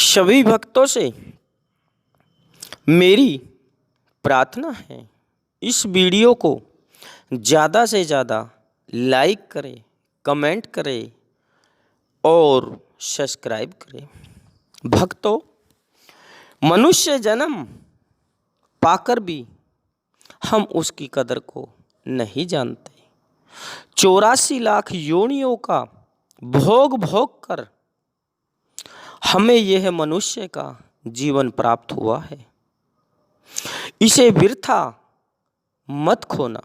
सभी भक्तों से मेरी प्रार्थना है, इस वीडियो को ज़्यादा से ज़्यादा लाइक करें, कमेंट करें और सब्सक्राइब करें। भक्तों, मनुष्य जन्म पाकर भी हम उसकी कदर को नहीं जानते। 84 लाख योनियों का भोग भोग कर हमें यह मनुष्य का जीवन प्राप्त हुआ है। इसे वृथा मत खोना,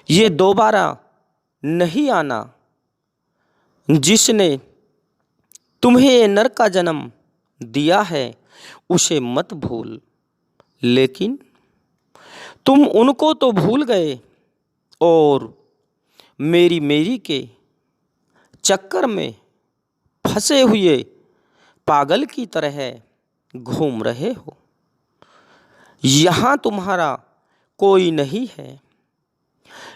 ये दोबारा नहीं आना। जिसने तुम्हें ये नर का जन्म दिया है उसे मत भूल, लेकिन तुम उनको तो भूल गए और मेरी के चक्कर में फंसे हुए पागल की तरह घूम रहे हो। यहाँ तुम्हारा कोई नहीं है,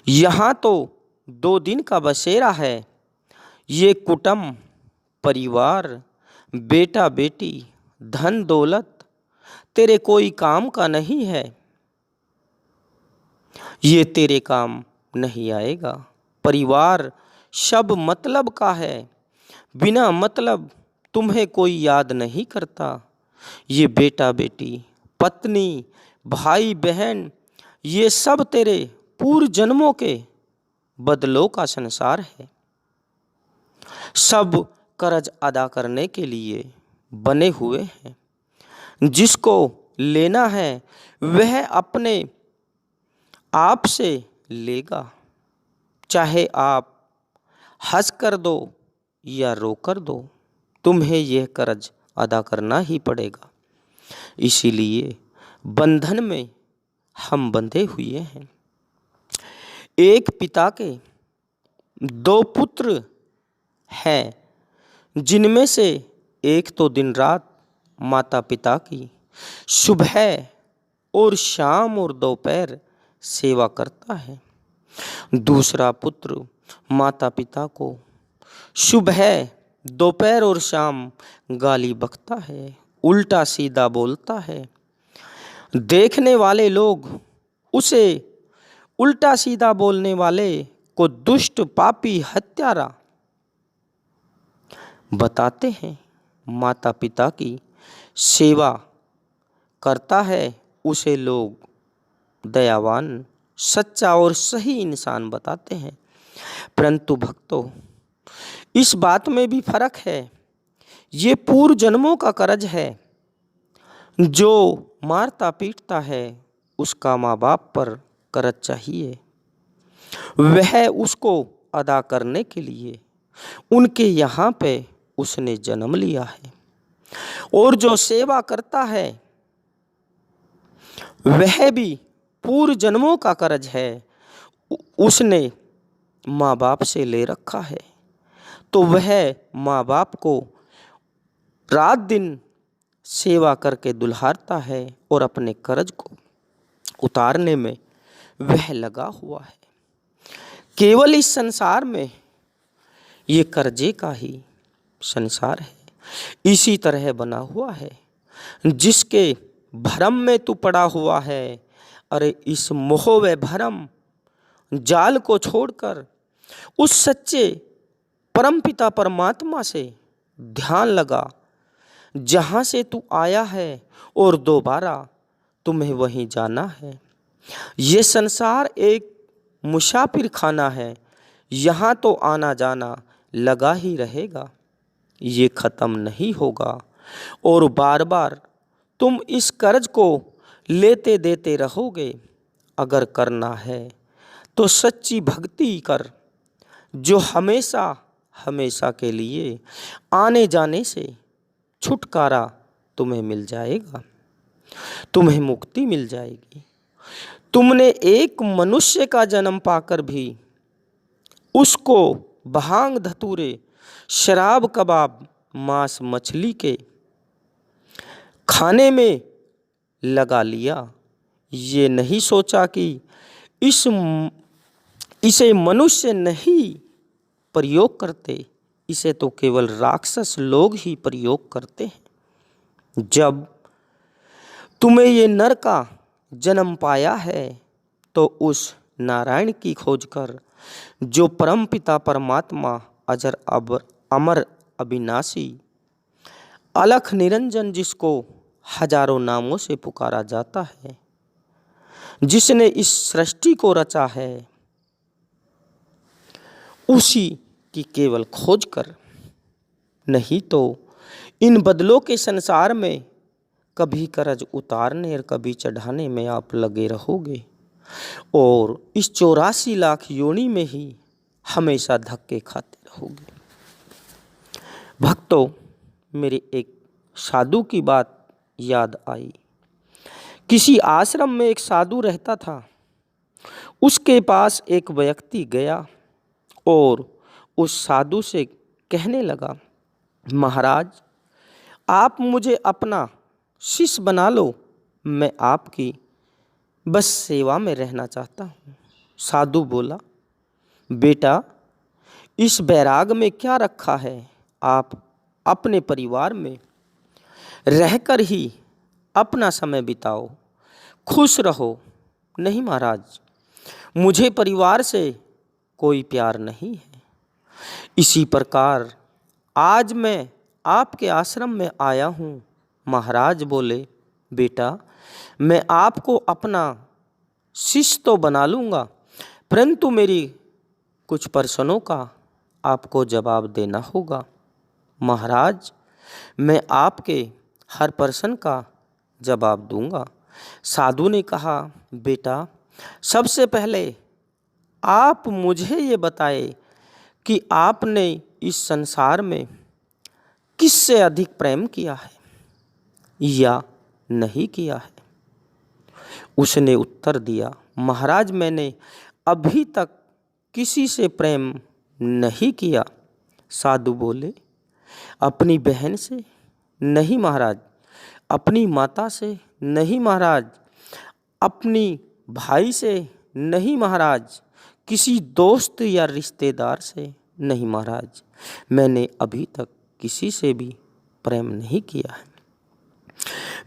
यहाँ तो 2 दिन का बसेरा है। ये कुटुंब, परिवार, बेटा बेटी, धन दौलत तेरे कोई काम का नहीं है। ये तेरे काम नहीं आएगा। परिवार सब मतलब का है, बिना मतलब तुम्हें कोई याद नहीं करता। ये बेटा बेटी, पत्नी, भाई बहन, ये सब तेरे पूर्व जन्मों के बदलों का संसार है। सब कर्ज अदा करने के लिए बने हुए हैं। जिसको लेना है वह अपने आप से लेगा, चाहे आप हंस कर दो या रो कर दो, तुम्हें यह कर्ज अदा करना ही पड़ेगा। इसीलिए बंधन में हम बंधे हुए हैं। एक पिता के 2 पुत्र हैं, जिनमें से एक तो दिन रात माता पिता की सुबह और शाम और दोपहर सेवा करता है। दूसरा पुत्र माता पिता को सुबह, दोपहर और शाम गाली बकता है, उल्टा सीधा बोलता है। देखने वाले लोग उसे उल्टा सीधा बोलने वाले को दुष्ट, पापी, हत्यारा बताते हैं। माता पिता की सेवा करता है उसे लोग दयावान, सच्चा और सही इंसान बताते हैं। परंतु भक्तों, इस बात में भी फर्क है। ये पूर्व जन्मों का कर्ज है। जो मारता पीटता है उसका माँ बाप पर कर्ज चाहिए। वह उसको अदा करने के लिए उनके यहाँ पे उसने जन्म लिया है। और जो सेवा करता है वह भी पूर्व जन्मों का कर्ज है, उसने माँ बाप से ले रखा है। तो वह माँ बाप को रात दिन सेवा करके दुल्हारता है और अपने कर्ज को उतारने में वह लगा हुआ है। केवल इस संसार में ये कर्जे का ही संसार है। इसी तरह बना हुआ है। जिसके भरम में तू पड़ा हुआ है, अरे इस मोह व भरम जाल को छोड़कर उस सच्चे परमपिता परमात्मा से ध्यान लगा, जहाँ से तू आया है और दोबारा तुम्हें वहीं जाना है। ये संसार एक मुसाफिर खाना है, यहाँ तो आना जाना लगा ही रहेगा, ये ख़त्म नहीं होगा। और बार बार तुम इस कर्ज को लेते देते रहोगे। अगर करना है तो सच्ची भक्ति कर, जो हमेशा हमेशा के लिए आने जाने से छुटकारा तुम्हें मिल जाएगा, तुम्हें मुक्ति मिल जाएगी। तुमने एक मनुष्य का जन्म पाकर भी उसको भांग धतूरे, शराब, कबाब, मांस, मछली के खाने में लगा लिया। ये नहीं सोचा कि इसे मनुष्य नहीं प्रयोग करते, इसे तो केवल राक्षस लोग ही प्रयोग करते हैं। जब तुम्हें ये नर का जन्म पाया है तो उस नारायण की खोज कर, जो परम पिता परमात्मा अजर अमर अविनाशी अलख निरंजन, जिसको हजारों नामों से पुकारा जाता है, जिसने इस सृष्टि को रचा है, उसी की केवल खोज कर। नहीं तो इन बदलों के संसार में कभी कर्ज उतारने और कभी चढ़ाने में आप लगे रहोगे और इस 84 लाख योनि में ही हमेशा धक्के खाते रहोगे। भक्तों, मेरे एक साधु की बात याद आई। किसी आश्रम में एक साधु रहता था। उसके पास एक व्यक्ति गया और उस साधु से कहने लगा, महाराज, आप मुझे अपना शिष्य बना लो, मैं आपकी बस सेवा में रहना चाहता हूँ। साधु बोला, बेटा, इस बैराग में क्या रखा है? आप अपने परिवार में रहकर ही अपना समय बिताओ, खुश रहो। नहीं महाराज, मुझे परिवार से कोई प्यार नहीं है। इसी प्रकार आज मैं आपके आश्रम में आया हूँ। महाराज बोले, बेटा, मैं आपको अपना शिष्य तो बना लूँगा, परंतु मेरी कुछ प्रश्नों का आपको जवाब देना होगा। महाराज, मैं आपके हर प्रश्न का जवाब दूंगा। साधु ने कहा, बेटा, सबसे पहले आप मुझे ये बताएं कि आपने इस संसार में किससे अधिक प्रेम किया है या नहीं किया है? उसने उत्तर दिया, महाराज, मैंने अभी तक किसी से प्रेम नहीं किया। साधु बोले, अपनी बहन से? नहीं महाराज। अपनी माता से? नहीं महाराज। अपनी भाई से? नहीं महाराज। किसी दोस्त या रिश्तेदार से? नहीं महाराज, मैंने अभी तक किसी से भी प्रेम नहीं किया है।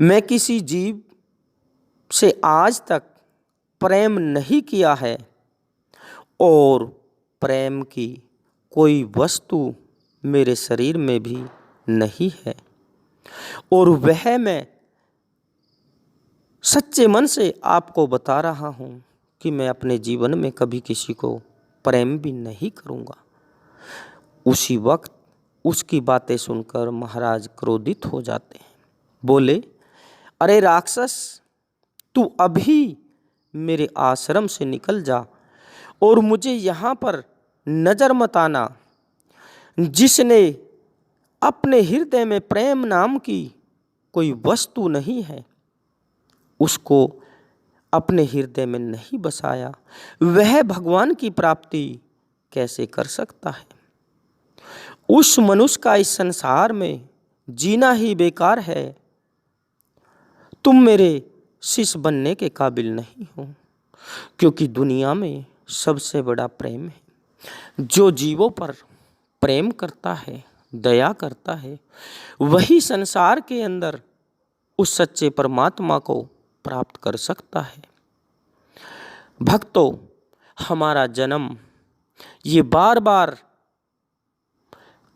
मैं किसी जीव से आज तक प्रेम नहीं किया है और प्रेम की कोई वस्तु मेरे शरीर में भी नहीं है, और वह मैं सच्चे मन से आपको बता रहा हूँ कि मैं अपने जीवन में कभी किसी को प्रेम भी नहीं करूँगा। उसी वक्त उसकी बातें सुनकर महाराज क्रोधित हो जाते हैं। बोले, अरे राक्षस, तू अभी मेरे आश्रम से निकल जा और मुझे यहाँ पर नजर मत आना। जिसने अपने हृदय में प्रेम नाम की कोई वस्तु नहीं है, उसको अपने हृदय में नहीं बसाया, वह भगवान की प्राप्ति कैसे कर सकता है? उस मनुष्य का इस संसार में जीना ही बेकार है। तुम मेरे शिष्य बनने के काबिल नहीं हो, क्योंकि दुनिया में सबसे बड़ा प्रेम है। जो जीवों पर प्रेम करता है, दया करता है, वही संसार के अंदर उस सच्चे परमात्मा को प्राप्त कर सकता है। भक्तों, हमारा जन्म ये बार बार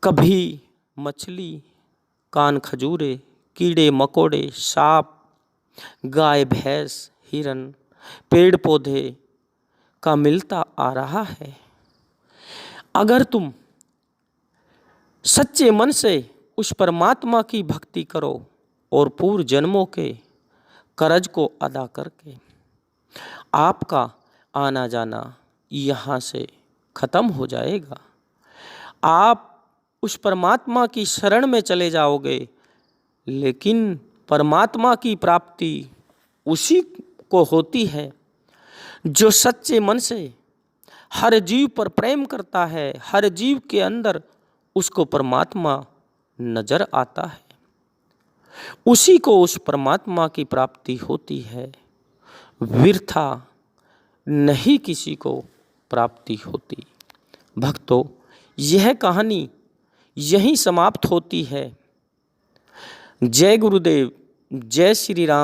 कभी मछली, कान खजूरे, कीड़े मकोड़े, सांप, गाय भैंस, हिरन, पेड़ पौधे का मिलता आ रहा है। अगर तुम सच्चे मन से उस परमात्मा की भक्ति करो और पूर्व जन्मों के कर्ज को अदा करके आपका आना जाना यहाँ से खत्म हो जाएगा। आप उस परमात्मा की शरण में चले जाओगे, लेकिन परमात्मा की प्राप्ति उसी को होती है जो सच्चे मन से हर जीव पर प्रेम करता है। हर जीव के अंदर उसको परमात्मा नजर आता है, उसी को उस परमात्मा की प्राप्ति होती है। वृथा नहीं किसी को प्राप्ति होती। भक्तों, यह कहानी यहीं समाप्त होती है। जय गुरुदेव, जय श्री राम।